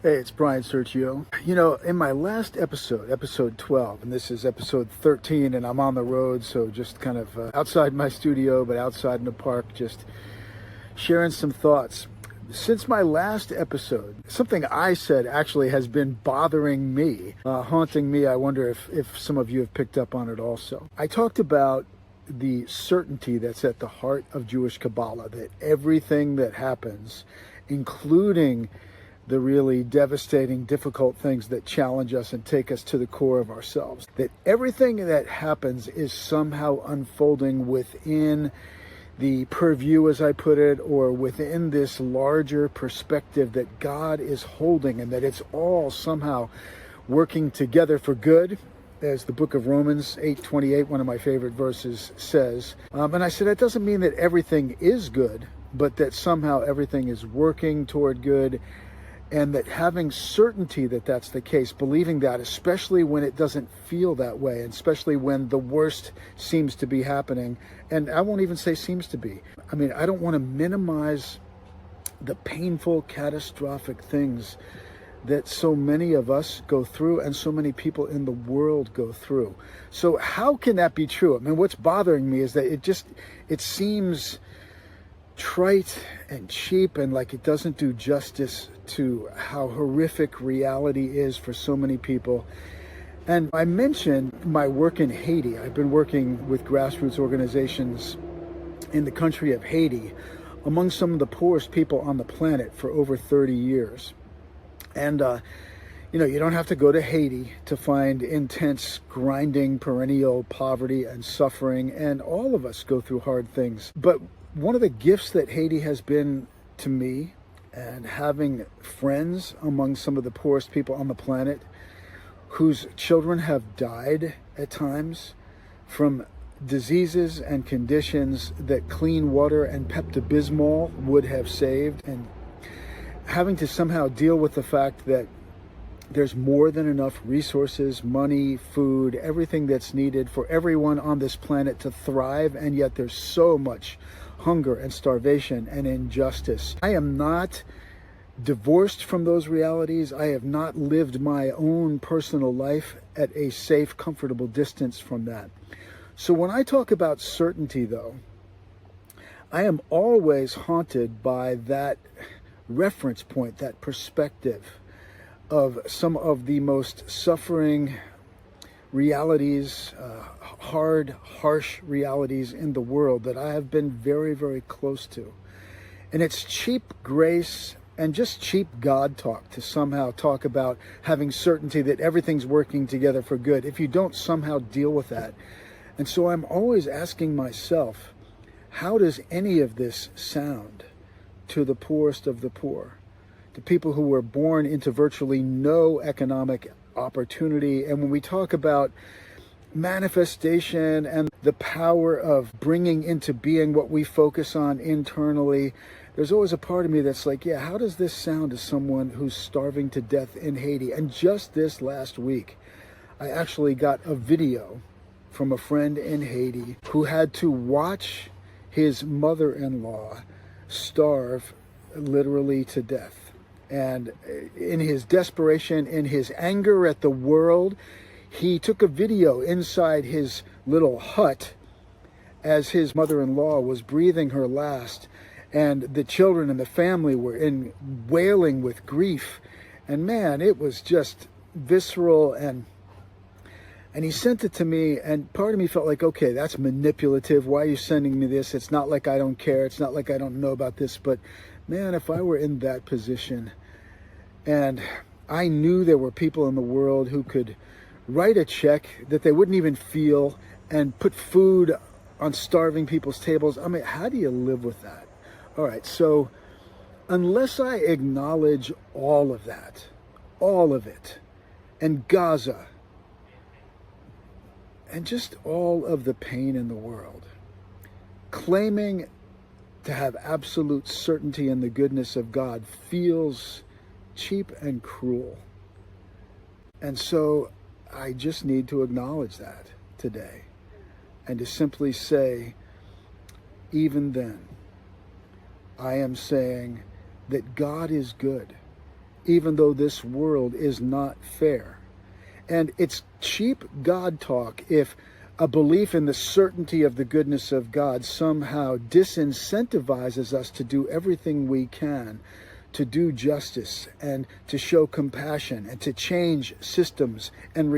Hey, it's Brian Sergio. You know, in my last episode, episode 12, and this is episode 13, and I'm on the road, so just kind of outside my studio, but outside in the park, just sharing some thoughts. Since my last episode, something I said actually has been bothering me, haunting me. I wonder if some of you have picked up on it also. I talked about the certainty that's at the heart of Jewish Kabbalah, that everything that happens, including the really devastating, difficult things that challenge us and take us to the core of ourselves, that everything that happens is somehow unfolding within the purview, as I put it, or within this larger perspective that God is holding, and that it's all somehow working together for good, as the book of Romans 8:28, one of my favorite verses, says. And I said, that doesn't mean that everything is good, but that somehow everything is working toward good, and that having certainty that that's the case, believing that, especially when it doesn't feel that way, and especially when the worst seems to be happening, and I won't even say seems to be. I mean, I don't want to minimize the painful, catastrophic things that so many of us go through and so many people in the world go through. So how can that be true? I mean, what's bothering me is that it seems trite and cheap, and like it doesn't do justice to how horrific reality is for so many people. And I mentioned my work in Haiti. I've been working with grassroots organizations in the country of Haiti, among some of the poorest people on the planet, for over 30 years. And you know, you don't have to go to Haiti to find intense, grinding, perennial poverty and suffering, and all of us go through hard things. But one of the gifts that Haiti has been to me, and having friends among some of the poorest people on the planet whose children have died at times from diseases and conditions that clean water and Pepto-Bismol would have saved, and having to somehow deal with the fact that there's more than enough resources, money, food, everything that's needed for everyone on this planet to thrive, and yet there's so much hunger and starvation and injustice. I am not divorced from those realities. I have not lived my own personal life at a safe, comfortable distance from that. So when I talk about certainty, though, I am always haunted by that reference point, that perspective of some of the most suffering realities, hard, harsh realities in the world that I have been very, very close to. And it's cheap grace and just cheap God talk to somehow talk about having certainty that everything's working together for good if you don't somehow deal with that. And so I'm always asking myself, how does any of this sound to the poorest of the poor, to people who were born into virtually no economic opportunity? And when we talk about manifestation and the power of bringing into being what we focus on internally, there's always a part of me that's like, yeah, how does this sound to someone who's starving to death in Haiti? And just this last week, I actually got a video from a friend in Haiti who had to watch his mother-in-law starve literally to death. And in his desperation, in his anger at the world, he took a video inside his little hut as his mother-in-law was breathing her last, and the children and the family were wailing with grief. And man, it was just visceral, and he sent it to me, and part of me felt like, okay, that's manipulative. Why are you sending me this? It's not like I don't care. It's not like I don't know about this. But man, if I were in that position, and I knew there were people in the world who could write a check that they wouldn't even feel and put food on starving people's tables, I mean, how do you live with that? All right, so unless I acknowledge all of that, all of it, and Gaza, and just all of the pain in the world, claiming to have absolute certainty in the goodness of God feels cheap and cruel. And so I just need to acknowledge that today, and to simply say, even then, I am saying that God is good, even though this world is not fair. And it's cheap God talk if a belief in the certainty of the goodness of God somehow disincentivizes us to do everything we can to do justice and to show compassion and to change systems and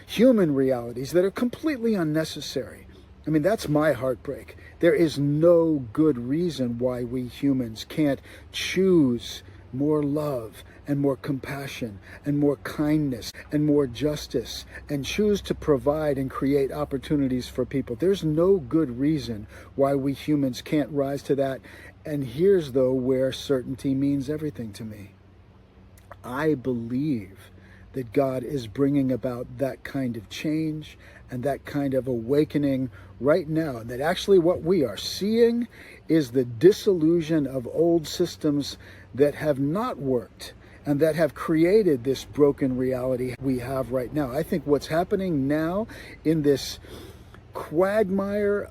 human realities that are completely unnecessary. I mean, that's my heartbreak. There is no good reason why we humans can't choose more love and more compassion and more kindness and more justice and choose to provide and create opportunities for people. There's no good reason why we humans can't rise to that. And here's, though, where certainty means everything to me. I believe that God is bringing about that kind of change and that kind of awakening right now. And that actually what we are seeing is the disillusion of old systems that have not worked and that have created this broken reality we have right now. I think what's happening now in this quagmire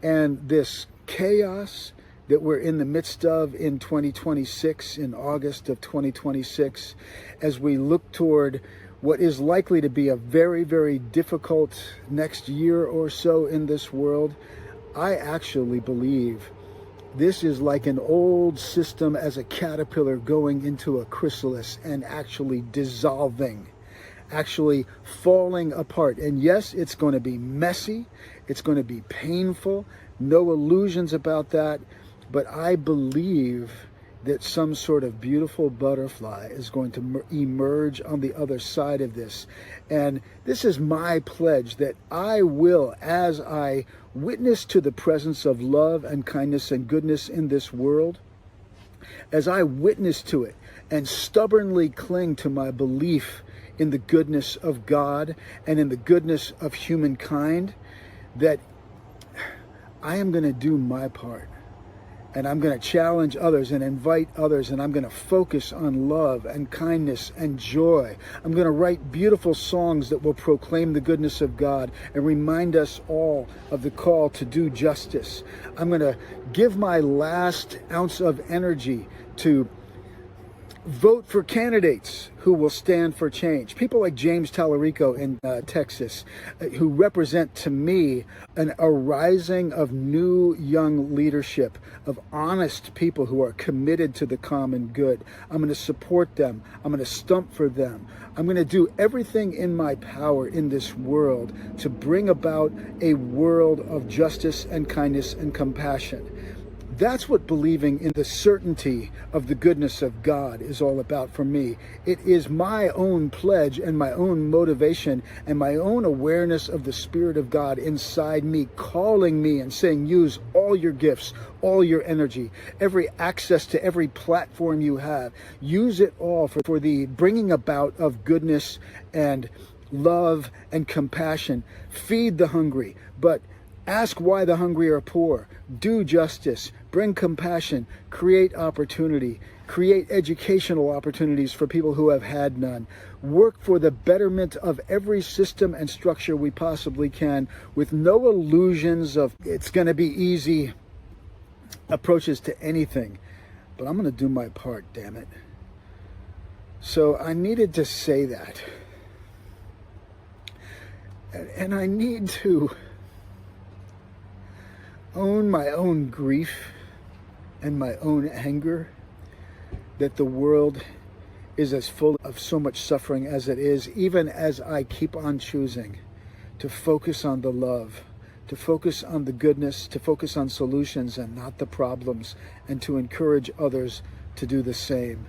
and this chaos that we're in the midst of in 2026, in August of 2026, as we look toward what is likely to be a very, very difficult next year or so in this world, I actually believe this is like an old system as a caterpillar going into a chrysalis and actually dissolving, actually falling apart. And yes, it's going to be messy. It's going to be painful. No illusions about that. But I believe that some sort of beautiful butterfly is going to emerge on the other side of this. And this is my pledge that I will, as I witness to the presence of love and kindness and goodness in this world, as I witness to it and stubbornly cling to my belief in the goodness of God and in the goodness of humankind, that I am going to do my part. And I'm going to challenge others and invite others, and I'm going to focus on love and kindness and joy. I'm going to write beautiful songs that will proclaim the goodness of God and remind us all of the call to do justice. I'm going to give my last ounce of energy to vote for candidates who will stand for change. People like James Tallarico in Texas, who represent to me a rising of new young leadership, of honest people who are committed to the common good. I'm going to support them. I'm going to stump for them. I'm going to do everything in my power in this world to bring about a world of justice and kindness and compassion. That's what believing in the certainty of the goodness of God is all about for me. It is my own pledge and my own motivation and my own awareness of the Spirit of God inside me, calling me and saying, use all your gifts, all your energy, every access to every platform you have. Use it all for the bringing about of goodness and love and compassion. Feed the hungry, but ask why the hungry are poor. Do justice. Bring compassion. Create opportunity. Create educational opportunities for people who have had none. Work for the betterment of every system and structure we possibly can, with no illusions of it's going to be easy approaches to anything. But I'm going to do my part, damn it. So I needed to say that. And I need to own my own grief and my own anger that the world is as full of so much suffering as it is, even as I keep on choosing to focus on the love, to focus on the goodness, to focus on solutions and not the problems, and to encourage others to do the same.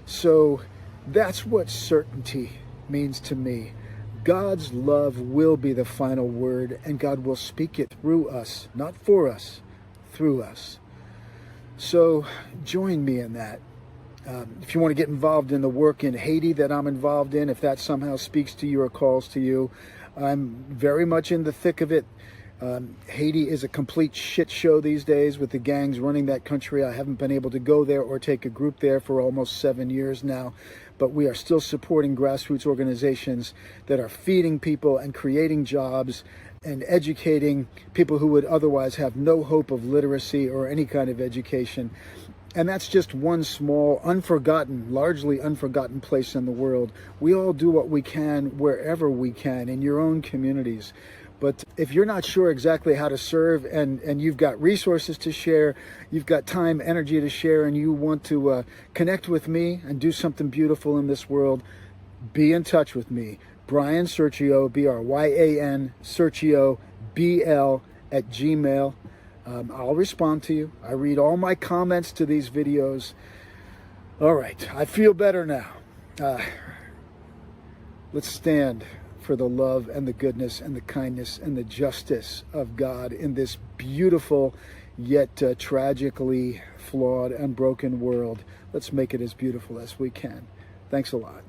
So that's what certainty means to me. God's love will be the final word, and God will speak it through us, not for us, through us. So join me in that. If you want to get involved in the work in Haiti that I'm involved in, if that somehow speaks to you or calls to you, I'm very much in the thick of it. Haiti is a complete shit show these days with the gangs running that country. I haven't been able to go there or take a group there for almost 7 years now, but we are still supporting grassroots organizations that are feeding people and creating jobs and educating people who would otherwise have no hope of literacy or any kind of education. And that's just one small, unforgotten, largely unforgotten place in the world. We all do what we can wherever we can in your own communities. But if you're not sure exactly how to serve, and you've got resources to share, you've got time, energy to share, and you want to connect with me and do something beautiful in this world, be in touch with me. Bryan Serchio, Bryan Serchio, BL at Gmail. I'll respond to you. I read all my comments to these videos. All right, I feel better now. Let's stand for the love and the goodness and the kindness and the justice of God in this beautiful yet tragically flawed and broken world. Let's make it as beautiful as we can. Thanks a lot.